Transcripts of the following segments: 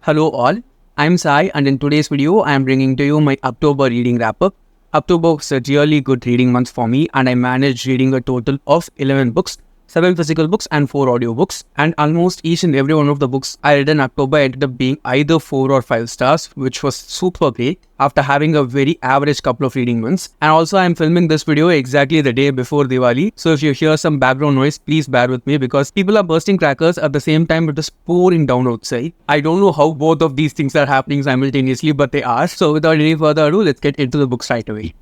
Hello all, I'm Sai and in today's video I am bringing to you my October reading wrap-up. October was a really good reading month for me and I managed reading a total of 11 books, 7 physical books and 4 audiobooks, and almost each and every one of the books I read in October ended up being either 4 or 5 stars, which was super great after having a very average couple of reading months. And also I am filming this video exactly the day before Diwali, so if you hear some background noise, please bear with me because people are bursting crackers at the same time it is pouring down outside. I don't know how both of these things are happening simultaneously, but they are. So without any further ado, let's get into the books right away.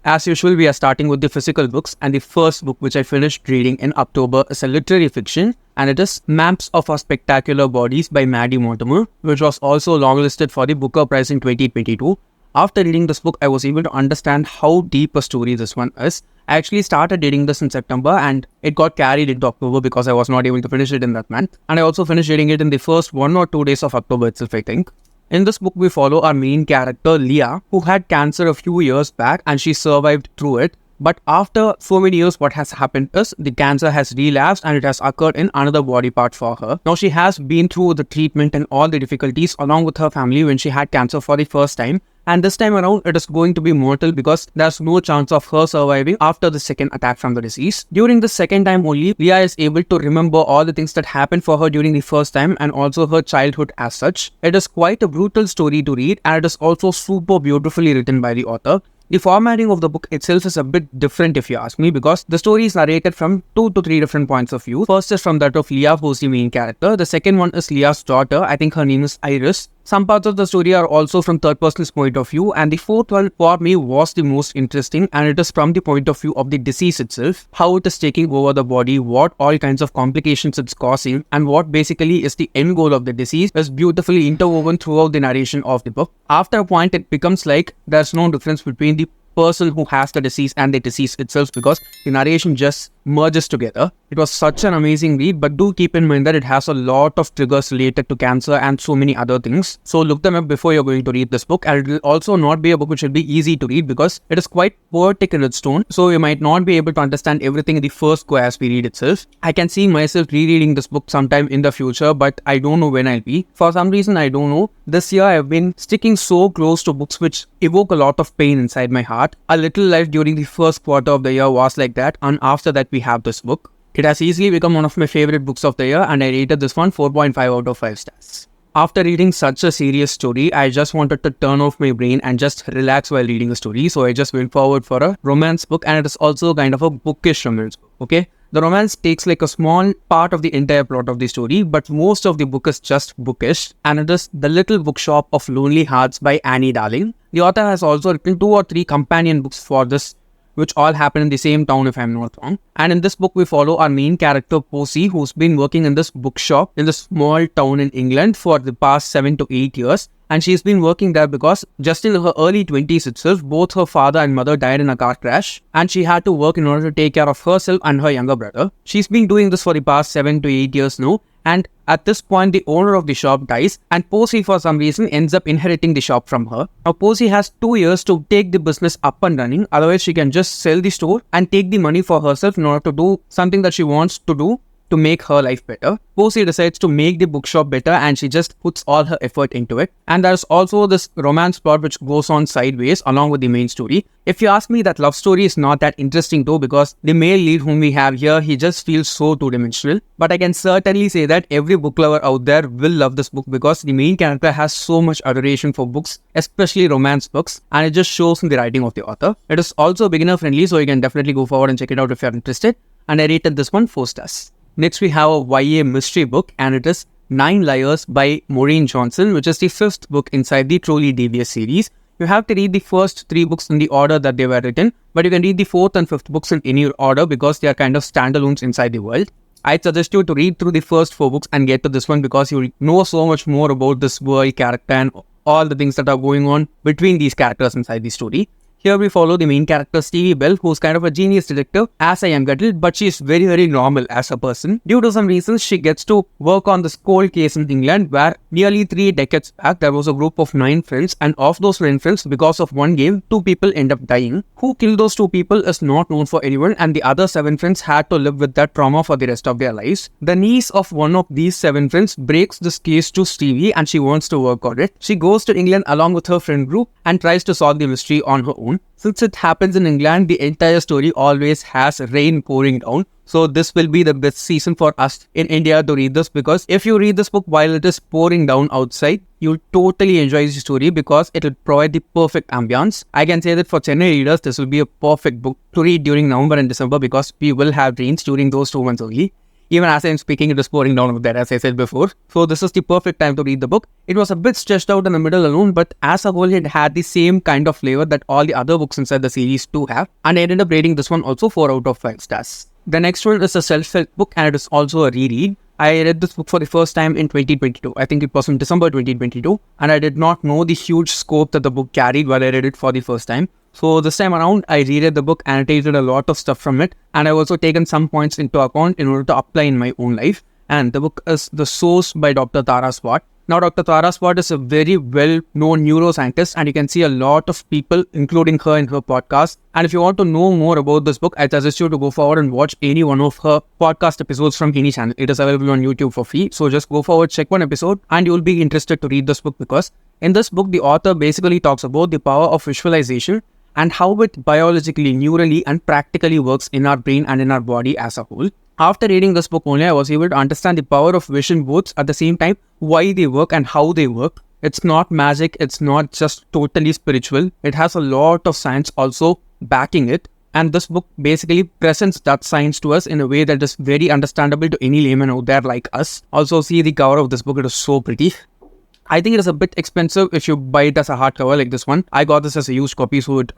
As usual, we are starting with the physical books, and the first book which I finished reading in October is a literary fiction, and it is Maps of Our Spectacular Bodies by Maddie Mortimer, which was also longlisted for the Booker Prize in 2022. After reading this book, I was able to understand how deep a story this one is. I actually started reading this in September and it got carried into October because I was not able to finish it in that month. And I also finished reading it in the first 1 or 2 days of October itself, I think. In this book, we follow our main character, Leah, who had cancer a few years back and she survived through it. But after so many years, what has happened is the cancer has relapsed and it has occurred in another body part for her. Now, she has been through the treatment and all the difficulties along with her family when she had cancer for the first time. And this time around, it is going to be mortal because there's no chance of her surviving after the second attack from the disease. During the second time only, Leah is able to remember all the things that happened for her during the first time and also her childhood as such. It is quite a brutal story to read and it is also super beautifully written by the author. The formatting of the book itself is a bit different if you ask me because the story is narrated from 2 to 3 different points of view. First is from that of Leah, who's the main character. The second one is Leah's daughter. I think her name is Iris. Some parts of the story are also from third person's point of view, and the fourth one for me was the most interesting, and it is from the point of view of the disease itself, how it is taking over the body, what all kinds of complications it's causing, and what basically is the end goal of the disease is beautifully interwoven throughout the narration of the book. After a point, it becomes like there's no difference between the person who has the disease and the disease itself because the narration just merges together. It was such an amazing read, but do keep in mind that it has a lot of triggers related to cancer and so many other things. So look them up before you're going to read this book, and it will also not be a book which will be easy to read because it is quite poetic in its tone, so you might not be able to understand everything in the first go as we read itself. I can see myself rereading this book sometime in the future, but I don't know when I'll be. For some reason, I don't know. This year, I've been sticking so close to books which evoke a lot of pain inside my heart. A Little Life during the first quarter of the year was like that, and after that we have this book. It has easily become one of my favorite books of the year and I rated this one 4.5 out of 5 stars. After reading such a serious story, I just wanted to turn off my brain and just relax while reading a story, so I just went forward for a romance book, and it is also kind of a bookish romance book, okay? The romance takes like a small part of the entire plot of the story, but most of the book is just bookish, and it is The Little Bookshop of Lonely Hearts by Annie Darling. The author has also written 2 or 3 companion books for this, which all happen in the same town if I'm not wrong. And in this book, we follow our main character, Posey, who's been working in this bookshop in this small town in England for the past 7 to 8 years. And she's been working there because just in her early 20s itself, both her father and mother died in a car crash. And she had to work in order to take care of herself and her younger brother. She's been doing this for the past 7 to 8 years now. And at this point, the owner of the shop dies and Posey for some reason ends up inheriting the shop from her. Now, Posey has 2 years to take the business up and running. Otherwise, she can just sell the store and take the money for herself in order to do something that she wants to do to make her life better. Posey decides to make the bookshop better and she just puts all her effort into it. And there's also this romance plot which goes on sideways along with the main story. If you ask me, that love story is not that interesting though because the male lead whom we have here, he just feels so two-dimensional. But I can certainly say that every book lover out there will love this book because the main character has so much adoration for books, especially romance books, and it just shows in the writing of the author. It is also beginner friendly, so you can definitely go forward and check it out if you're interested. And I rated this one 4 stars. Next, we have a YA mystery book, and it is 9 Liars by Maureen Johnson, which is the 5th book inside the Truly Devious series. You have to read the first 3 books in the order that they were written, but you can read the 4th and 5th books in any order because they are kind of standalones inside the world. I'd suggest you to read through the first 4 books and get to this one because you'll know so much more about this world, character, and all the things that are going on between these characters inside the story. Here we follow the main character Stevie Bell, who's kind of a genius detective as a young adult, but she's very, very normal as a person. Due to some reasons, she gets to work on this cold case in England where nearly 3 decades back, there was a group of 9 friends, and of those 9 friends, because of one game, 2 people end up dying. Who killed those 2 people is not known for anyone, and the other 7 friends had to live with that trauma for the rest of their lives. The niece of one of these 7 friends breaks this case to Stevie and she wants to work on it. She goes to England along with her friend group and tries to solve the mystery on her own. Since it happens in England, the entire story always has rain pouring down. So this will be the best season for us in India to read this, because if you read this book while it is pouring down outside, you'll totally enjoy the story because it will provide the perfect ambience. I can say that for Chennai readers, this will be a perfect book to read during November and December because we will have rains during those 2 months only. Even as I'm speaking, it is pouring down over there, as I said before. So this is the perfect time to read the book. It was a bit stretched out in the middle alone, but as a whole, it had the same kind of flavor that all the other books inside the series do have. And I ended up rating this one also 4 out of 5 stars. The next one is a self-help book and it is also a reread. I read this book for the first time in 2022. I think it was in December 2022. And I did not know the huge scope that the book carried while I read it for the first time. So this time around, I reread the book, annotated a lot of stuff from it, and I've also taken some points into account in order to apply in my own life. And the book is The Source by Dr. Tara Swart. Now, Dr. Tara Swart is a very well-known neuroscientist, and you can see a lot of people, including her in her podcast. And if you want to know more about this book, I suggest you to go forward and watch any one of her podcast episodes from any channel. It is available on YouTube for free. So just go forward, check one episode, and you'll be interested to read this book, because in this book, the author basically talks about the power of visualization and how it biologically, neurally, and practically works in our brain and in our body as a whole. After reading this book only, I was able to understand the power of vision boards, at the same time, why they work and how they work. It's not magic, it's not just totally spiritual. It has a lot of science also backing it. And this book basically presents that science to us in a way that is very understandable to any layman out there like us. Also, see the cover of this book, it is so pretty. I think it is a bit expensive if you buy it as a hardcover like this one. I got this as a used copy, so it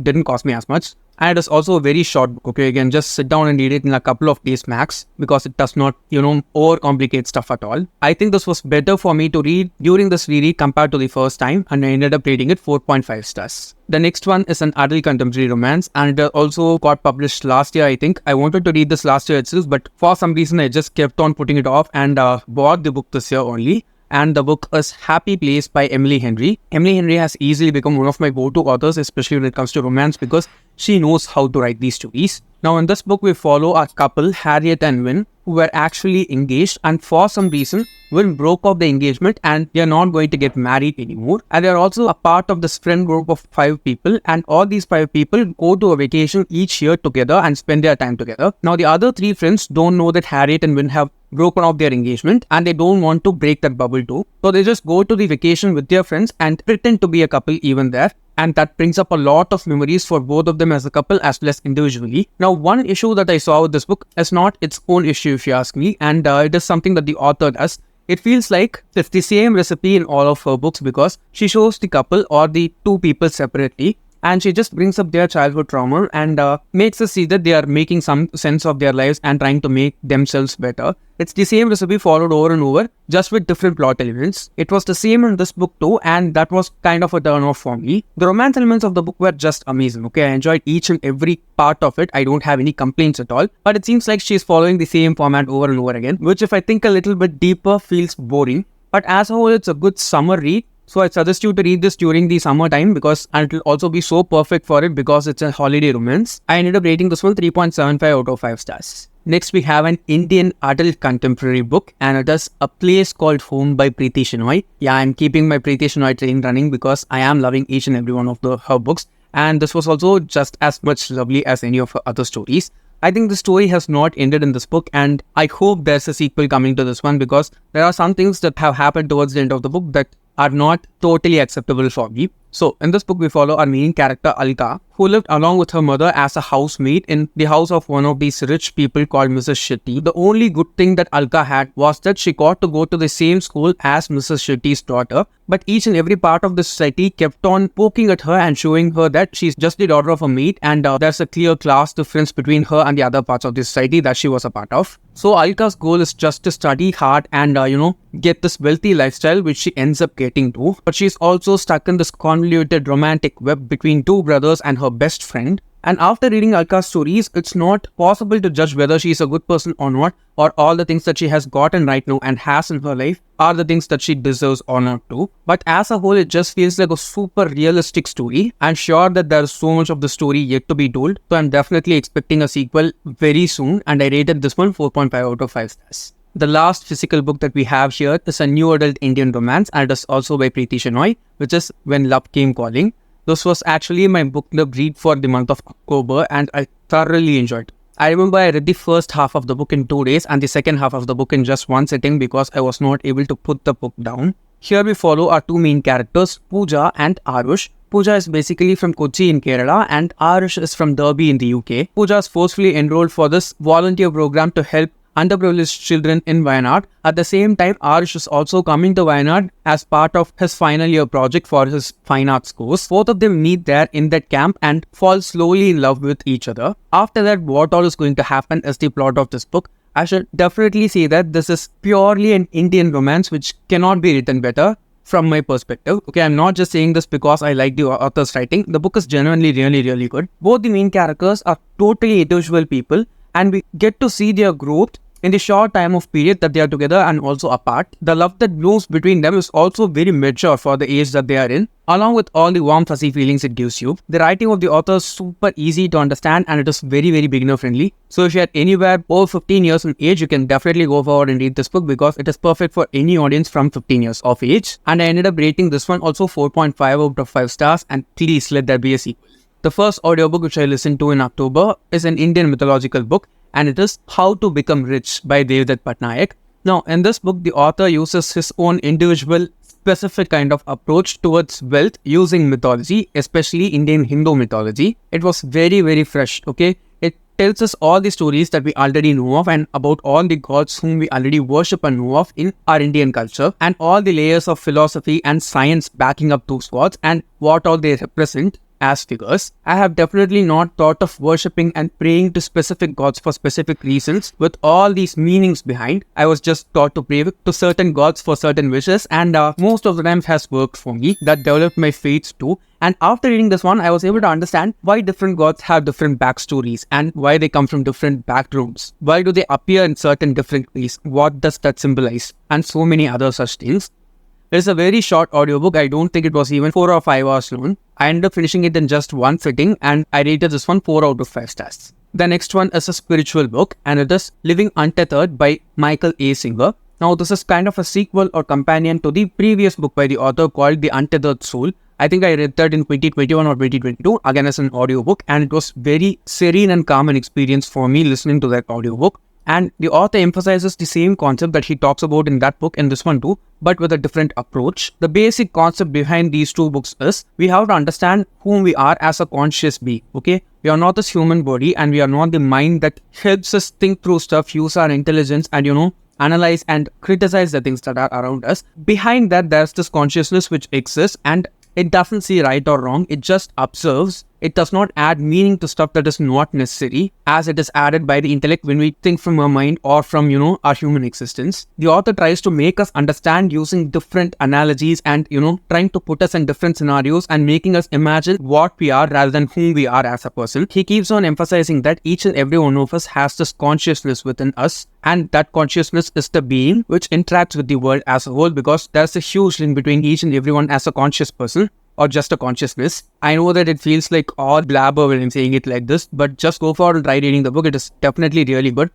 didn't cost me as much. And it is also a very short book, okay? You can just sit down and read it in a couple of days max, because it does not, overcomplicate stuff at all. I think this was better for me to read during this reread compared to the first time, and I ended up rating it 4.5 stars. The next one is an adult contemporary romance, and it also got published last year, I think. I wanted to read this last year itself, but for some reason I just kept on putting it off and bought the book this year only. And the book is Happy Place by Emil Henry. Emily Henry has easily become one of my go-to authors, especially when it comes to romance, because she knows how to write these stories. Now, in this book, we follow a couple, Harriet and Win, who were actually engaged, and for some reason, Win broke off the engagement and they are not going to get married anymore. And they are also a part of this friend group of 5 people, and all these 5 people go to a vacation each year together and spend their time together. Now, the other 3 friends don't know that Harriet and Win have broken off their engagement, and they don't want to break that bubble too. So they just go to the vacation with their friends and pretend to be a couple even there. And that brings up a lot of memories for both of them as a couple as well as individually. Now, one issue that I saw with this book is not its own issue, if you ask me, and it is something that the author does. It feels like it's the same recipe in all of her books, because she shows the couple or the 2 people separately, and she just brings up their childhood trauma and makes us see that they are making some sense of their lives and trying to make themselves better. It's the same recipe followed over and over, just with different plot elements. It was the same in this book too, and that was kind of a turn off for me. The romance elements of the book were just amazing, okay? I enjoyed each and every part of it. I don't have any complaints at all. But it seems like she's following the same format over and over again, which, if I think a little bit deeper, feels boring. But as a whole, it's a good summer read. So I suggest you to read this during the summertime, and it will also be so perfect for it because it's a holiday romance. I ended up rating this one 3.75 out of 5 stars. Next, we have an Indian adult contemporary book, and it is A Place Called Home by Preeti Shenoy. Yeah, I'm keeping my Preeti Shenoy train running because I am loving each and every one of her books. And this was also just as much lovely as any of her other stories. I think the story has not ended in this book, and I hope there's a sequel coming to this one, because there are some things that have happened towards the end of the book that are not totally acceptable for me. So, in this book, we follow our main character, Alka, who lived along with her mother as a housemaid in the house of one of these rich people called Mrs. Shetty. The only good thing that Alka had was that she got to go to the same school as Mrs. Shetty's daughter, but each and every part of the society kept on poking at her and showing her that she's just the daughter of a maid, and there's a clear class difference between her and the other parts of the society that she was a part of. So Alka's goal is just to study hard and get this wealthy lifestyle, which she ends up getting to. But she's also stuck in this convoluted romantic web between two brothers and her best friend. And after reading Alka's stories, it's not possible to judge whether she's a good person or not, or all the things that she has gotten right now and has in her life are the things that she deserves or not to. But as a whole, it just feels like a super realistic story. I'm sure that there's so much of the story yet to be told, so I'm definitely expecting a sequel very soon, and I rated this one 4.5 out of 5 stars. The last physical book that we have here is a new adult Indian romance, and it is also by Preeti Shenoy, which is When Love Came Calling. This was actually my book club read for the month of October, and I thoroughly enjoyed it. I remember I read the first half of the book in 2 days and the second half of the book in just one sitting because I was not able to put the book down. Here we follow our two main characters, Pooja and Arush. Pooja is basically from Kochi in Kerala and Arush is from Derby in the UK. Pooja is forcefully enrolled for this volunteer program to help underprivileged children in Wayanad. At the same time, Arush is also coming to Wayanad as part of his final year project for his fine arts course. Both of them meet there in that camp and fall slowly in love with each other. After that, what all is going to happen is the plot of this book. I should definitely say that this is purely an Indian romance which cannot be written better from my perspective. Okay, I'm not just saying this because I like the author's writing. The book is genuinely really good. Both the main characters are totally individual people, and we get to see their growth in the short time of period that they are together and also apart. The love that blooms between them is also very mature for the age that they are in, along with all the warm fuzzy feelings it gives you. The writing of the author is super easy to understand and it is very beginner friendly. So if you are anywhere over 15 years in age, you can definitely go forward and read this book because it is perfect for any audience from 15 years of age. And I ended up rating this one also 4.5 out of 5 stars, and please let there be a sequel. The first audiobook which I listened to in October is an Indian mythological book, and it is How to Become Rich by Devdutt Pattanaik. Now, in this book, the author uses his own individual, specific kind of approach towards wealth using mythology, especially Indian Hindu mythology. It was very fresh, okay? It tells us all the stories that we already know of and about all the gods whom we already worship and know of in our Indian culture, and all the layers of philosophy and science backing up those gods and what all they represent as figures. I have definitely not thought of worshipping and praying to specific gods for specific reasons with all these meanings behind. I was just taught to pray to certain gods for certain wishes, and most of the times has worked for me. That developed my faith too. And after reading this one, I was able to understand why different gods have different backstories and why they come from different backgrounds. Why do they appear in certain different ways? What does that symbolize? And so many other such things. It's a very short audiobook. I don't think it was even 4 or 5 hours long. I ended up finishing it in just one sitting, and I rated this one 4 out of 5 stars. The next one is a spiritual book, and it is Living Untethered by Michael A. Singer. Now, this is kind of a sequel or companion to the previous book by the author called The Untethered Soul. I think I read that in 2021 or 2022, again as an audiobook, and it was very serene and calm an experience for me listening to that audiobook. And the author emphasizes the same concept that he talks about in that book and this one too, but with a different approach. The basic concept behind these two books is we have to understand whom we are as a conscious being, okay? We are not this human body, and we are not the mind that helps us think through stuff, use our intelligence and analyze and criticize the things that are around us. Behind that, there's this consciousness which exists, and it doesn't see right or wrong, it just observes. It does not add meaning to stuff that is not necessary, as it is added by the intellect when we think from our mind or from, our human existence. The author tries to make us understand using different analogies and, trying to put us in different scenarios and making us imagine what we are rather than whom we are as a person. He keeps on emphasizing that each and every one of us has this consciousness within us, and that consciousness is the being which interacts with the world as a whole, because there's a huge link between each and everyone as a conscious person or just a consciousness. I know that it feels like all blabber when I'm saying it like this, but just go forward and try reading the book. It is definitely really good.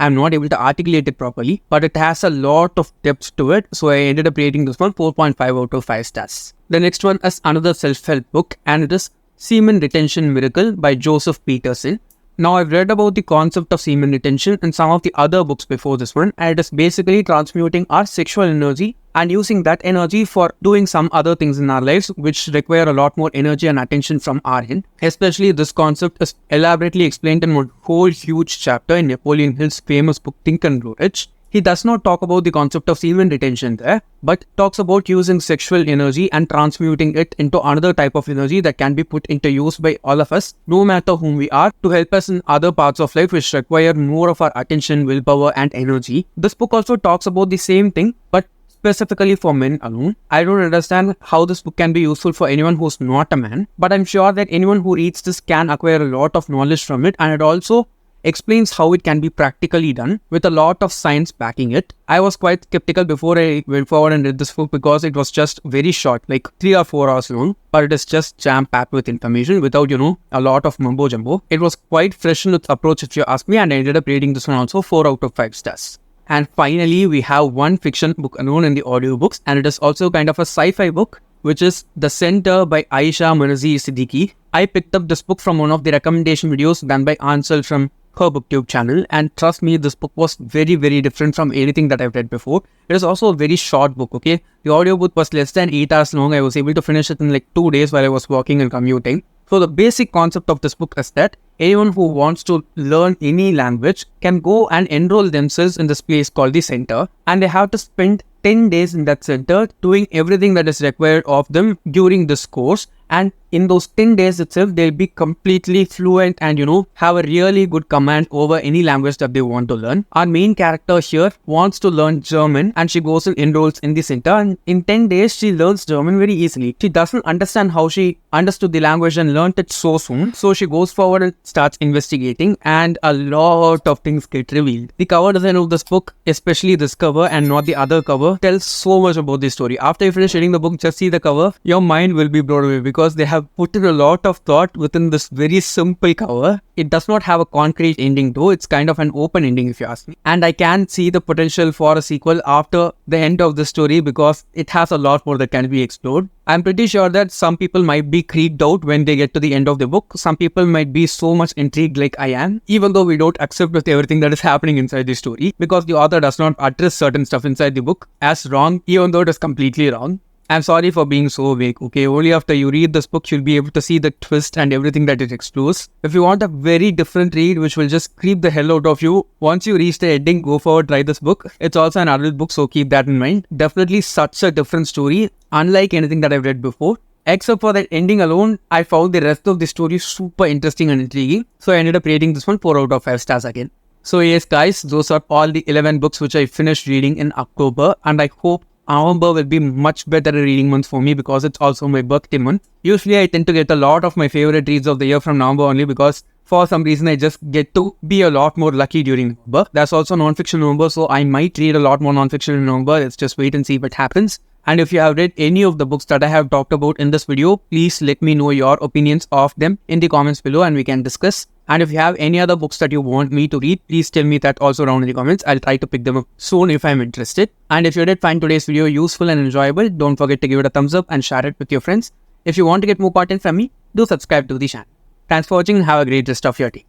I'm not able to articulate it properly, but it has a lot of depth to it, so I ended up rating this one 4.5 out of 5 stars. The next one is another self-help book, and it is Semen Retention Miracle by Joseph Peterson. Now, I've read about the concept of semen retention in some of the other books before this one, and it is basically transmuting our sexual energy and using that energy for doing some other things in our lives which require a lot more energy and attention from our end. Especially this concept is elaborately explained in one whole huge chapter in Napoleon Hill's famous book Think and Grow Rich. He does not talk about the concept of semen retention there, but talks about using sexual energy and transmuting it into another type of energy that can be put into use by all of us, no matter whom we are, to help us in other parts of life which require more of our attention, willpower and energy. This book also talks about the same thing, but specifically for men alone. I don't understand how this book can be useful for anyone who's not a man, but I'm sure that anyone who reads this can acquire a lot of knowledge from it, and it also explains how it can be practically done with a lot of science backing it. I was quite skeptical before I went forward and read this book because it was just very short, like 3 or 4 hours long, but it is just jam-packed with information without, a lot of mumbo-jumbo. It was quite fresh in its approach if you ask me, and I ended up rating this one also 4 out of 5 stars. And finally, we have one fiction book alone in the audiobooks, and it is also kind of a sci-fi book, which is The Center by Ayesha Manazir Siddiqi. I picked up this book from one of the recommendation videos done by Ansel from her booktube channel, and trust me, this book was very, very different from anything that I've read before. It is also a very short book, okay? The audiobook was less than 8 hours long. I was able to finish it in like 2 days while I was walking and commuting. So the basic concept of this book is that anyone who wants to learn any language can go and enroll themselves in this place called the center, and they have to spend 10 days in that center doing everything that is required of them during this course. And in those 10 days itself, they'll be completely fluent and, have a really good command over any language that they want to learn. Our main character here wants to learn German, and she goes and enrolls in the center, and in 10 days, she learns German very easily. She doesn't understand how she understood the language and learned it so soon. So she goes forward and starts investigating, and a lot of things get revealed. The cover design of this book, especially this cover and not the other cover, tells so much about the story. After you finish reading the book, just see the cover. Your mind will be blown away because they have put in a lot of thought within this very simple cover. It does not have a concrete ending though. It's kind of an open ending if you ask me. And I can see the potential for a sequel after the end of the story because it has a lot more that can be explored. I'm pretty sure that some people might be creeped out when they get to the end of the book. Some people might be so much intrigued like I am, even though we don't accept with everything that is happening inside the story because the author does not address certain stuff inside the book as wrong, even though it is completely wrong. I'm sorry for being so vague, okay? Only after you read this book, you'll be able to see the twist and everything that it explores. If you want a very different read, which will just creep the hell out of you, once you reach the ending, go forward, try this book. It's also an adult book, so keep that in mind. Definitely such a different story, unlike anything that I've read before. Except for that ending alone, I found the rest of the story super interesting and intriguing. So I ended up rating this one 4 out of 5 stars again. So yes guys, those are all the 11 books which I finished reading in October, and I hope November will be much better reading month for me because it's also my birthday month. Usually I tend to get a lot of my favorite reads of the year from November only because for some reason I just get to be a lot more lucky during November. That's also non-fiction November, so I might read a lot more non-fiction in November. Let's just wait and see if it happens. And if you have read any of the books that I have talked about in this video, please let me know your opinions of them in the comments below and we can discuss. And if you have any other books that you want me to read, please tell me that also down in the comments. I'll try to pick them up soon if I'm interested. And if you did find today's video useful and enjoyable, don't forget to give it a thumbs up and share it with your friends. If you want to get more content from me, do subscribe to the channel. Thanks for watching and have a great rest of your day.